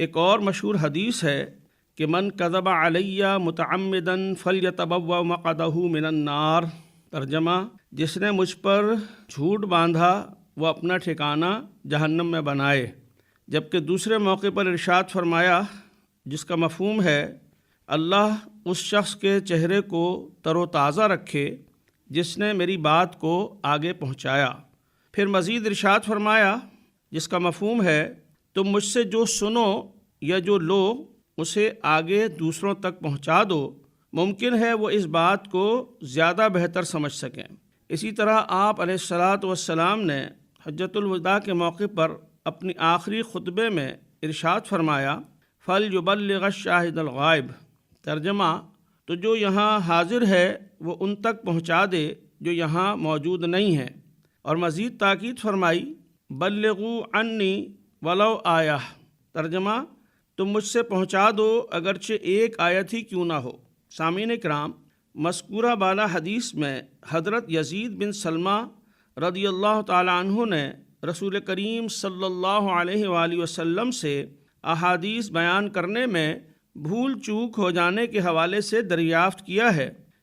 ایک اور مشہور حدیث ہے کہ من کذب علیہ متعمدن فلیتبوأ مقعدہ من النار، ترجمہ جس نے مجھ پر جھوٹ باندھا وہ اپنا ٹھکانہ جہنم میں بنائے۔ جبکہ دوسرے موقع پر ارشاد فرمایا جس کا مفہوم ہے اللہ اس شخص کے چہرے کو تر و تازہ رکھے جس نے میری بات کو آگے پہنچایا۔ پھر مزید ارشاد فرمایا جس کا مفہوم ہے تم مجھ سے جو سنو یا جو لو اسے آگے دوسروں تک پہنچا دو، ممکن ہے وہ اس بات کو زیادہ بہتر سمجھ سکیں۔ اسی طرح آپ علیہ الصلاۃ والسلام نے حجۃ الوداع کے موقع پر اپنی آخری خطبے میں ارشاد فرمایا فَلْيُبَلِّغَ الشَّاهِدَ الْغَائِبَ، ترجمہ تو جو یہاں حاضر ہے وہ ان تک پہنچا دے جو یہاں موجود نہیں ہیں، اور مزید تاکید فرمائی بلغوا عنی ولو آیہ، ترجمہ تم مجھ سے پہنچا دو اگرچہ ایک آیت ہی کیوں نہ ہو۔ سامعین کرام، مذکورہ بالا حدیث میں حضرت یزید بن سلمہ رضی اللہ تعالی عنہ نے رسول کریم صلی اللہ علیہ وآلہ وسلم سے احادیث بیان کرنے میں بھول چوک ہو جانے کے حوالے سے دریافت کیا ہے